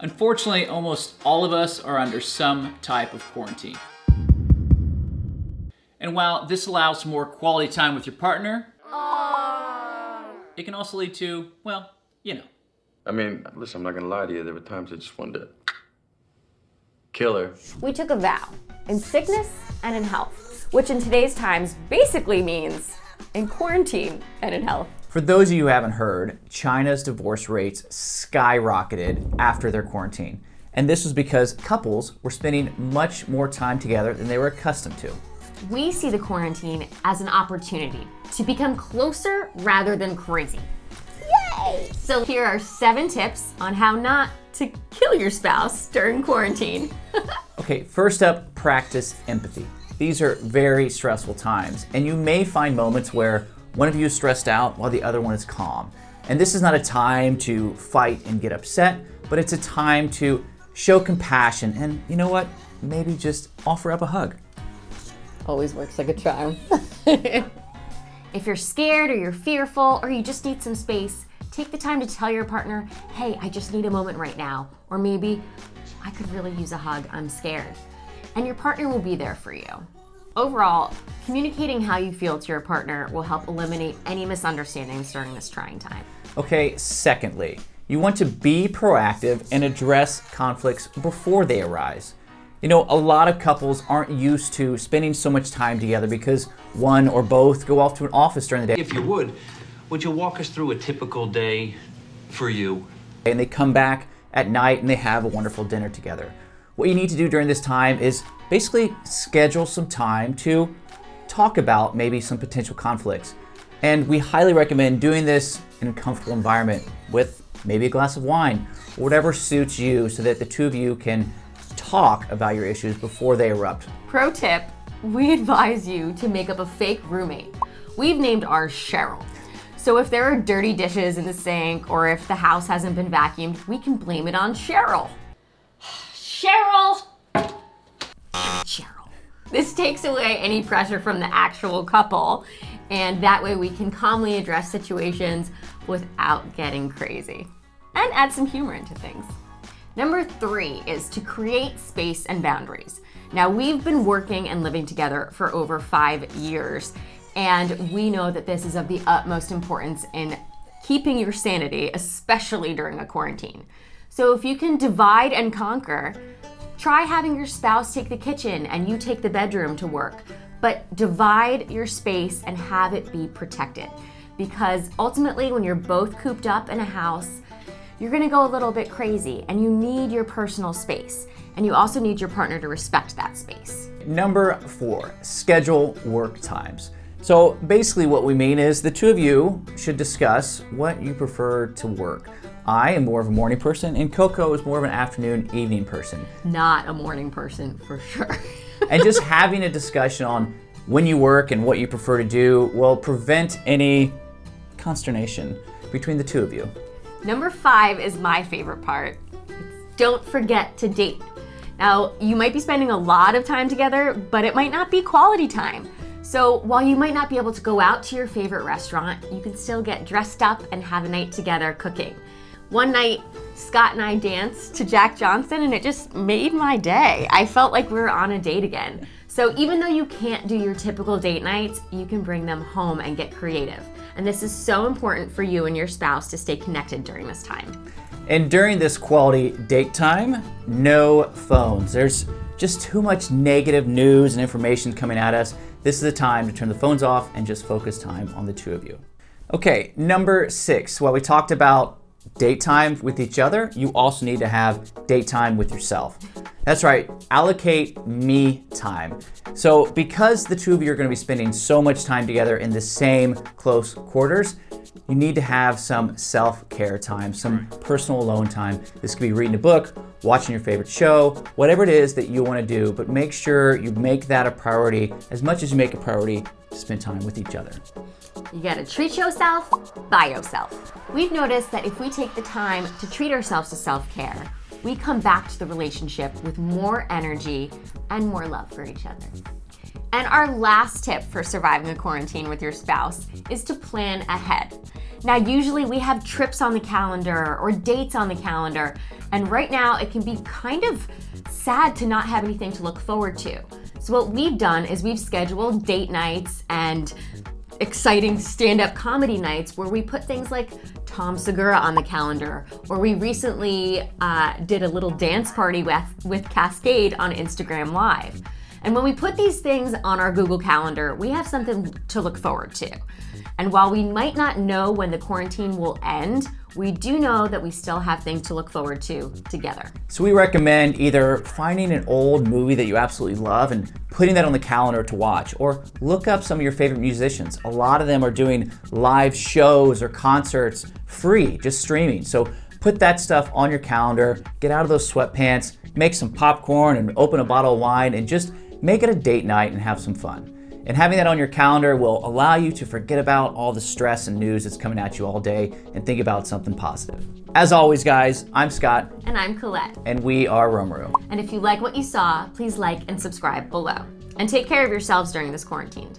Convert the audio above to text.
Unfortunately, almost all of us are under some type of quarantine. And while this allows for more quality time with your partner, it can also lead to, well, you know. I mean, listen, I'm not gonna lie to you. There were times I just wanted to kill her. We took a vow, in sickness and in health, which in today's times basically means in quarantine and in health. For those of you who haven't heard, China's divorce rates skyrocketed after their quarantine. And this was because couples were spending much more time together than they were accustomed to. We see the quarantine as an opportunity to become closer rather than crazy. Yay! So here are 7 tips on how not to kill your spouse during quarantine. Okay, first up, practice empathy. These are very stressful times, and you may find moments where one of you is stressed out while the other one is calm. And this is not a time to fight and get upset, but it's a time to show compassion and, you know what, maybe just offer up a hug. Always works like a charm. If you're scared or you're fearful or you just need some space, take the time to tell your partner, hey, I just need a moment right now. Or maybe, I could really use a hug, I'm scared. And your partner will be there for you. Overall, communicating how you feel to your partner will help eliminate any misunderstandings during this trying time. Okay, secondly, you want to be proactive and address conflicts before they arise. You know, a lot of couples aren't used to spending so much time together because one or both go off to an office during the day. If you would you walk us through a typical day for you? And they come back at night and they have a wonderful dinner together. What you need to do during this time is basically schedule some time to talk about maybe some potential conflicts. And we highly recommend doing this in a comfortable environment with maybe a glass of wine or whatever suits you so that the two of you can talk about your issues before they erupt. Pro tip, we advise you to make up a fake roommate. We've named ours Cheryl. So if there are dirty dishes in the sink or if the house hasn't been vacuumed, we can blame it on Cheryl. Cheryl! Cheryl. This takes away any pressure from the actual couple, and that way we can calmly address situations without getting crazy. And add some humor into things. Number 3 is to create space and boundaries. Now, we've been working and living together for over 5 years, and we know that this is of the utmost importance in keeping your sanity, especially during a quarantine. So if you can divide and conquer, try having your spouse take the kitchen and you take the bedroom to work, but divide your space and have it be protected. Because ultimately, when you're both cooped up in a house, you're gonna go a little bit crazy and you need your personal space. And you also need your partner to respect that space. Number 4, schedule work times. So basically what we mean is the two of you should discuss what you prefer to work. I am more of a morning person and Coco is more of an afternoon, evening person. Not a morning person for sure. And just having a discussion on when you work and what you prefer to do will prevent any consternation between the two of you. Number 5 is my favorite part. Don't forget to date. Now, you might be spending a lot of time together, but it might not be quality time. So while you might not be able to go out to your favorite restaurant, you can still get dressed up and have a night together cooking. One night, Scott and I danced to Jack Johnson and it just made my day. I felt like we were on a date again. So even though you can't do your typical date nights, you can bring them home and get creative. And this is so important for you and your spouse to stay connected during this time. And during this quality date time, no phones. There's just too much negative news and information coming at us. This is the time to turn the phones off and just focus time on the two of you. Okay, number 6, while we talked about date time with each other, you also need to have date time with yourself. That's right, allocate me time. So because the two of you are going to be spending so much time together in the same close quarters, you need to have some self-care time, some personal alone time. This could be reading a book, watching your favorite show, whatever it is that you want to do, but make sure you make that a priority as much as you make a priority to spend time with each other. You gotta treat yourself by yourself. We've noticed that if we take the time to treat ourselves to self-care, we come back to the relationship with more energy and more love for each other. And our last tip for surviving a quarantine with your spouse is to plan ahead. Now, usually we have trips on the calendar or dates on the calendar, and right now it can be kind of sad to not have anything to look forward to. So what we've done is we've scheduled date nights and exciting stand-up comedy nights where we put things like Tom Segura on the calendar, or we recently did a little dance party with Cascade on Instagram Live. And when we put these things on our Google Calendar, we have something to look forward to. And while we might not know when the quarantine will end, we do know that we still have things to look forward to together. So we recommend either finding an old movie that you absolutely love and putting that on the calendar to watch, or look up some of your favorite musicians. A lot of them are doing live shows or concerts free, just streaming. So put that stuff on your calendar, get out of those sweatpants, make some popcorn and open a bottle of wine and just make it a date night and have some fun. And having that on your calendar will allow you to forget about all the stress and news that's coming at you all day and think about something positive. As always, guys, I'm Scott. And I'm Colette. And we are Romero. And if you like what you saw, please like and subscribe below. And take care of yourselves during this quarantine.